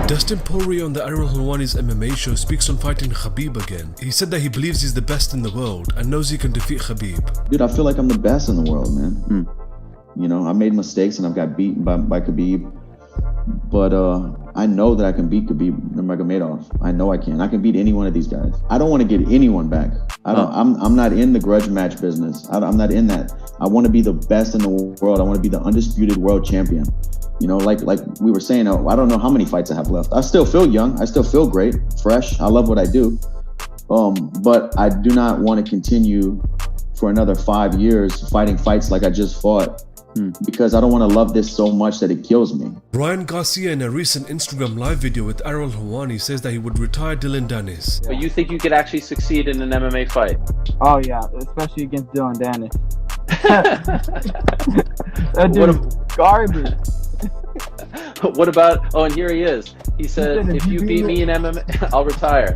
Dustin Poirier on the Ariel Helwani's MMA show speaks on fighting Khabib again. He said that he believes he's the best in the world and knows he can defeat Khabib. Dude, I feel like I'm the best in the world, man. You know, I made mistakes and I've got beaten by Khabib. But I know that I can beat Khabib Nurmagomedov. I know I can. I can beat any one of these guys. I don't want to get anyone back. I'm not in the grudge match business. I'm not in that. I want to be the best in the world. I want to be the undisputed world champion. You know, like we were saying, I don't know how many fights I have left. I still feel young. I still feel great, fresh. I love what I do. But I do not want to continue for another 5 years fighting fights like I just fought. Because I don't want to love this so much that it kills me. Ryan Garcia in a recent Instagram live video with Ariel Helwani says that he would retire Dillon Danis. But you think you could actually succeed in an MMA fight? Oh yeah, especially against Dillon Danis. That dude's garbage. What about, and here he is. He said, if you beat me in MMA, I'll retire.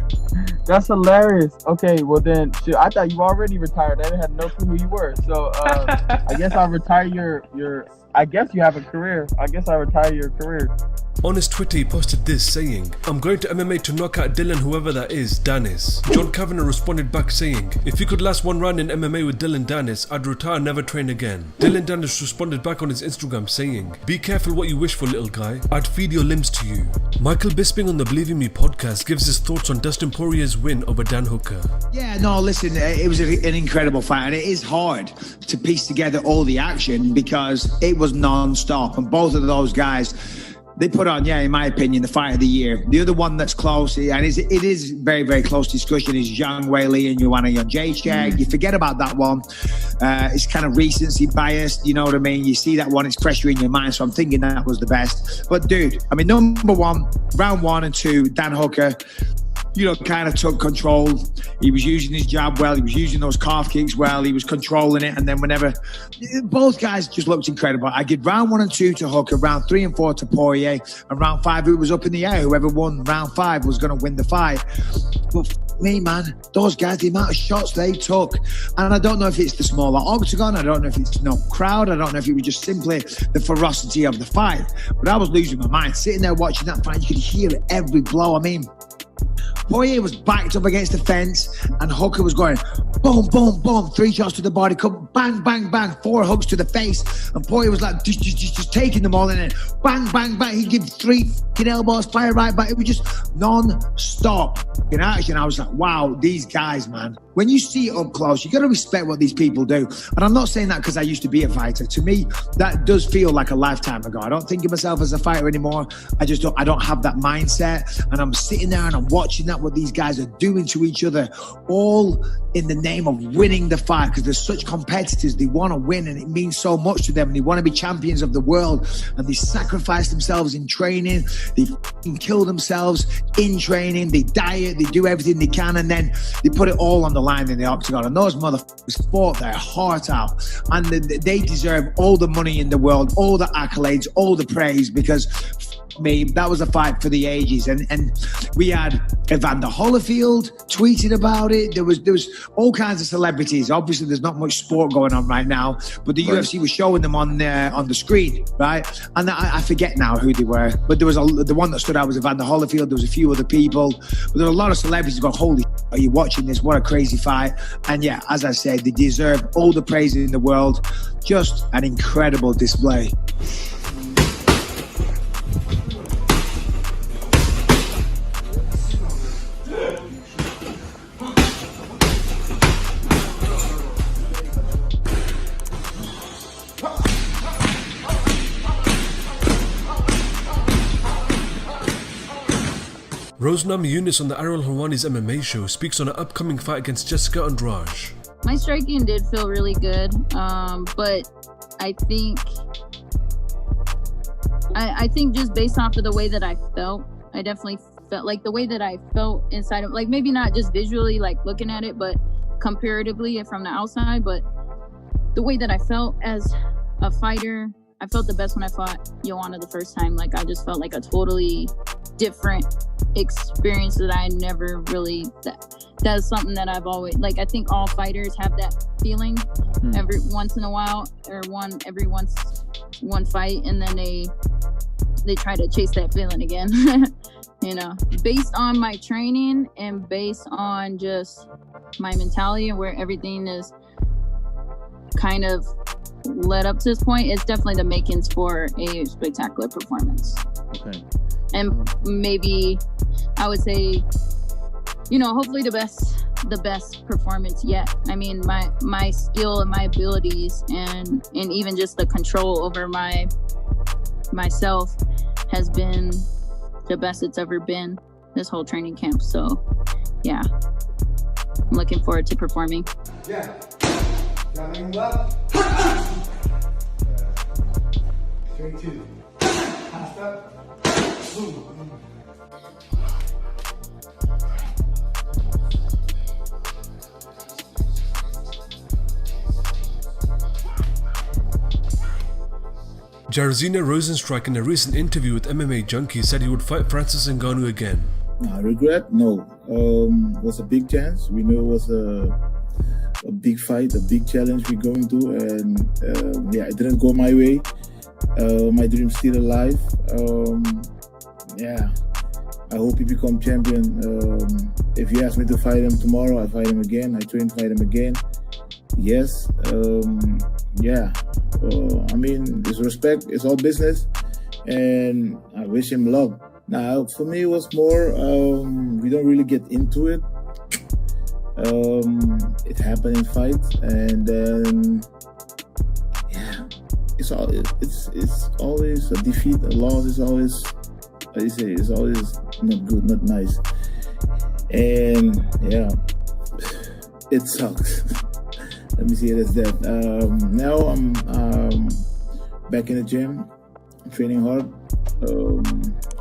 That's hilarious. Okay, well then, shit, I thought you already retired. I had no clue who you were. So I guess I'll retire your. I guess you have a career. I guess I'll retire your career. On his Twitter, he posted this saying, "I'm going to MMA to knock out Dillon, whoever that is, Danis." John Kavanagh responded back saying, "If you could last one round in MMA with Dillon Danis, I'd retire and never train again." Dillon Danis responded back on his Instagram saying, "Be careful what you wish for, little guy. I'd feed your limbs to you." Michael Bisping on the Believe in Me podcast gives his thoughts on Dustin Poirier's win over Dan Hooker. Yeah, no, listen, it was an incredible fight, and it is hard to piece together all the action because it was non-stop, and both of those guys, they put on, in my opinion, the fight of the year. The other one that's close, and it is very, very close discussion, is Zhang Weili and Joanna Jędrzejczyk. You forget about that one. It's kind of recency biased, you know what I mean? You see that one, it's fresher in your mind, so I'm thinking that was the best. But dude, I mean, number one, round 1 and 2, Dan Hooker, kind of took control. He was using his jab well. He was using those calf kicks well. He was controlling it. And then both guys just looked incredible. I give round 1 and 2 to Hooker, round 3 and 4 to Poirier, and round 5, it was up in the air. Whoever won round 5 was going to win the fight. But me, man, those guys, the amount of shots they took. And I don't know if it's the smaller octagon. I don't know if it's no crowd. I don't know if it was just simply the ferocity of the fight. But I was losing my mind. Sitting there watching that fight, you could hear every blow. I mean, Poirier was backed up against the fence and Hooker was going boom, boom, boom, 3 shots to the body, bang, bang, bang, 4 hooks to the face. And Poirier was like just taking them all in and bang, bang, bang. He'd give 3 elbows, fire right back. It was just non-stop in action. I was like, wow, these guys, man. When you see it up close, you got to respect what these people do. And I'm not saying that because I used to be a fighter. To me, that does feel like a lifetime ago. I don't think of myself as a fighter anymore. I don't have that mindset. And I'm sitting there and I'm watching what these guys are doing to each other, all in the name of winning the fight, because they're such competitors. They want to win and it means so much to them. And they want to be champions of the world, and they sacrifice themselves in training. They kill themselves in training. They diet, they do everything they can, and then they put it all on the line in the octagon. And those motherfuckers fought their heart out, and they deserve all the money in the world, all the accolades, all the praise, because me, that was a fight for the ages. And we had Evander Holyfield tweeting about it. There was all kinds of celebrities. Obviously there's not much sport going on right now, but the UFC was showing them on the screen, right? And I forget now who they were, but there was the one that stood out was Evander Holyfield. There was a few other people, but there were a lot of celebrities going, holy shit, are you watching this? What a crazy fight. And yeah, as I said, they deserve all the praise in the world. Just an incredible display. Namajunas on the Ariel Helwani's MMA show speaks on an upcoming fight against Jessica Andrade. My striking did feel really good, but I think just based off of the way that I felt, I definitely felt like the way that I felt inside of, like, maybe not just visually, like looking at it, but comparatively from the outside, but the way that I felt as a fighter, I felt the best when I fought Joanna the first time. Like, I just felt like a totally different experience that I never really, that is something that I've always, like, I think all fighters have that feeling every once in a while, or one fight, and then they try to chase that feeling again. you know, based on my training and based on just my mentality and where everything is kind of led up to this point, it's definitely the makings for a spectacular performance. Okay. And maybe I would say, you know, hopefully the best performance yet. I mean, my skill and my abilities and even just the control over myself has been the best it's ever been this whole training camp. So yeah, I'm looking forward to performing. Yeah. Coming up. Straight two. Pass up. Boom. Jairzinho Rozenstruik in a recent interview with MMA Junkie said he would fight Francis Ngannou again. No, regret? No. It was a big chance. We knew it was a big fight, a big challenge we're going to, and yeah, it didn't go my way. My dream's still alive. Yeah, I hope he become champion. If you ask me to fight him tomorrow, I fight him again. I train to fight him again. Yes. Yeah. I mean, it's respect. It's all business, and I wish him luck. Now, for me, it was more. We don't really get into it. It happened in fights, and then yeah, it's always a defeat, a loss. It's always, how you say, it's always not good, not nice, and yeah, it sucks. Let me see it as that. Now I'm back in the gym, training hard.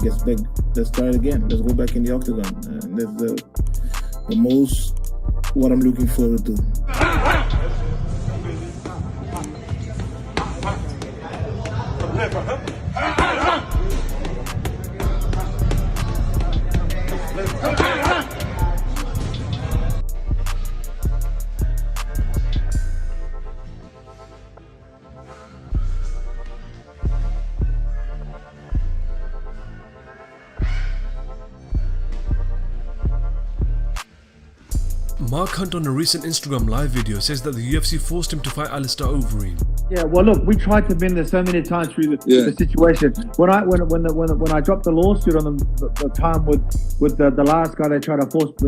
Let's try it again. Let's go back in the octagon. And that's the most what I'm looking forward to. Mark Hunt on a recent Instagram live video says that the UFC forced him to fight Alistair Overeem. Yeah, well, look, we tried to bend this so many times through the situation. When I dropped the lawsuit on the time with the last guy, they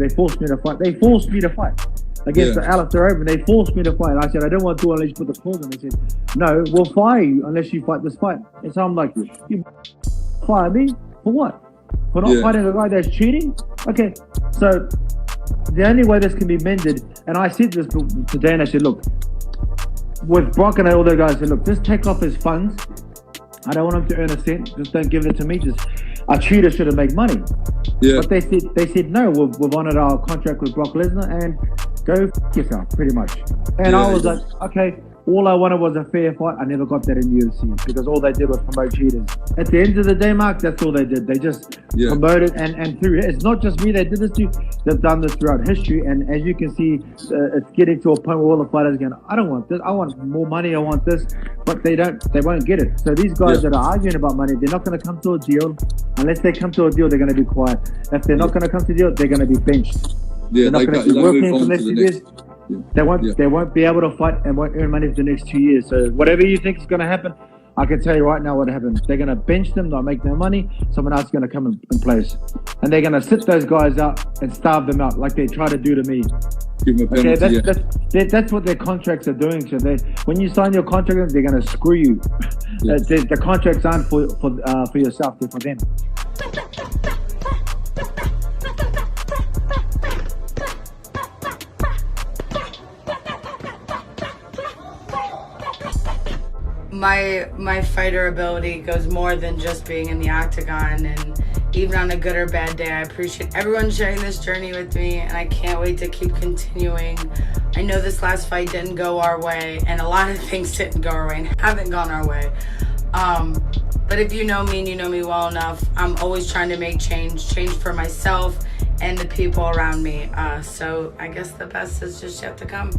forced me to fight. They forced me to fight against the Alistair Overeem. They forced me to fight. I said, I don't want to unless you put the clause in. They said, no, we'll fire you unless you fight this fight. And so I'm like, you fire me for what? For not fighting a guy that's cheating? Okay, so the only way this can be mended, and I said this today, and I said, look, with Brock and all those guys, I said, look, just take off his funds. I don't want him to earn a cent. Just don't give it to me. Just a cheater shouldn't make money. Yeah. But they said no. We've honored our contract with Brock Lesnar and go f yourself, pretty much. And I was like, okay. All I wanted was a fair fight. I never got that in UFC because all they did was promote cheaters. At the end of the day, Mark, that's all they did. They just promoted and through. It's not just me. They did this too. They've done this throughout history. And as you can see, it's getting to a point where all the fighters are going, I don't want this. I want more money. I want this. But they won't get it. So these guys that are arguing about money, they're not going to come to a deal. Unless they come to a deal, they're going to be quiet. If they're not going to come to a deal, they're going to be benched. They're not going to be working for the next 2 years. They won't be able to fight and won't earn money for the next 2 years. So whatever you think is going to happen, I can tell you right now what happened. They're going to bench them, they'll make their money, someone else is going to come in place. And they're going to sit those guys out and starve them out like they try to do to me. That's what their contracts are doing. So when you sign your contract, they're going to screw you. The contracts aren't for yourself, they're for them. My fighter ability goes more than just being in the octagon, and even on a good or bad day, I appreciate everyone sharing this journey with me, and I can't wait to keep continuing. I know this last fight didn't go our way, and a lot of things didn't go our way and haven't gone our way. But if you know me and you know me well enough, I'm always trying to make change for myself and the people around me. So I guess the best is just yet to come.